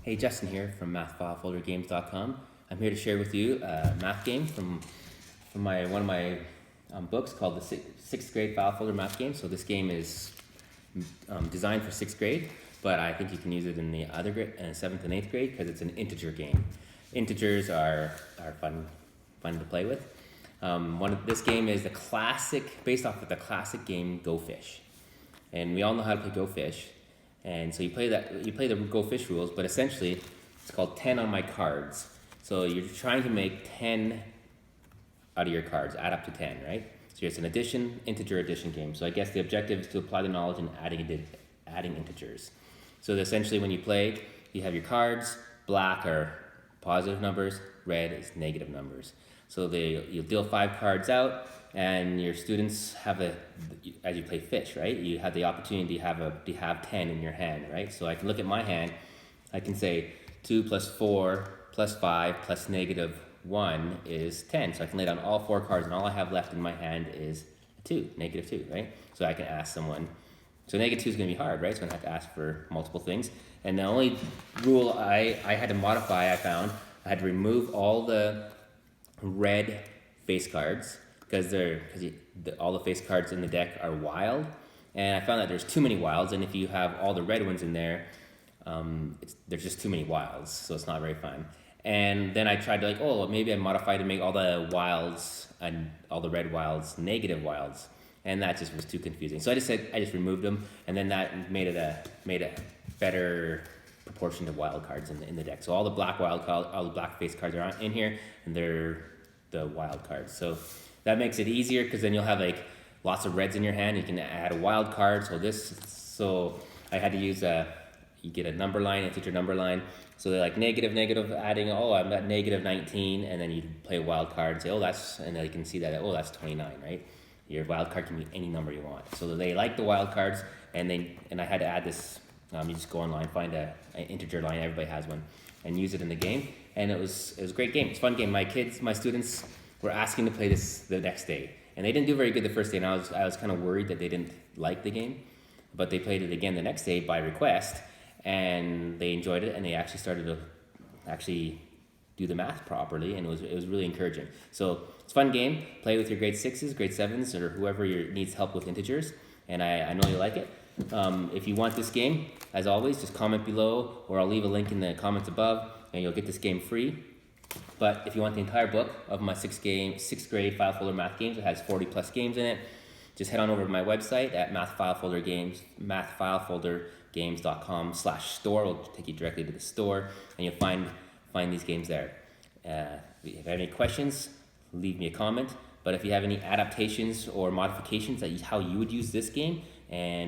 Hey, Justin here from MathFileFolderGames.com. I'm here to share with you a math game from one of my books called the sixth grade file folder math game. So this game is designed for sixth grade, but I think you can use it in the other grade, seventh and eighth grade, because it's an integer game. Integers are fun to play with. This game is the classic, based off of the classic game Go Fish, and we all know how to play Go Fish. And so you play the Go Fish rules, but essentially it's called 10 on my cards. So you're trying to make 10 out of your cards, add up to 10, right? So it's an integer addition game. So I guess the objective is to apply the knowledge in adding integers. So essentially when you play, you have your cards, black are positive numbers, red is negative numbers. So you'll deal 5 cards out, and your students have as you play fish, right? You have the opportunity to have 10 in your hand, right? So I can look at my hand, I can say 2 plus 4 plus 5 plus negative 1 is 10. So I can lay down all 4 cards, and all I have left in my hand is negative 2, right? So I can ask someone. So negative 2 is going to be hard, right? So I'm going to have to ask for multiple things. And the only rule I had to modify, I found, I had to remove all the red face cards, because all the face cards in the deck are wild, and I found that there's too many wilds, and if you have all the red ones in there, there's just too many wilds, so it's not very fun. And then I tried to maybe I modify to make all the wilds and all the red wilds negative wilds, and that just was too confusing. So I just removed them, and then that made a better proportion of wild cards in the deck. So all the all the black face cards are in here, and they're the wild cards. So that makes it easier, because then you'll have lots of reds in your hand. You can add a wild card. So I had to use you get a number line, integer number line. So they're negative, adding, I'm at negative 19, and then you play a wild card and say, and then you can see that, that's 29, right? Your wild card can be any number you want. So they like the wild cards, and I had to add this. You just go online, find an integer line, everybody has one, and use it in the game. And it was a great game. It's a fun game. My students were asking to play this the next day, and they didn't do very good the first day, and I was kind of worried that they didn't like the game, but they played it again the next day by request, and they enjoyed it, and they actually started to do the math properly, and it was really encouraging. So it's a fun game. Play with your grade 6s, grade 7s, or whoever needs help with integers, and I know you like it. If you want this game, as always, just comment below, or I'll leave a link in the comments above, and you'll get this game free. But if you want the entire book of my sixth grade file folder math games, it has 40 plus games in it, just head on over to my website at mathfilefoldergames.com/store. It'll take you directly to the store, and you'll find these games there. If you have any questions, leave me a comment. But if you have any adaptations or modifications how you would use this game, and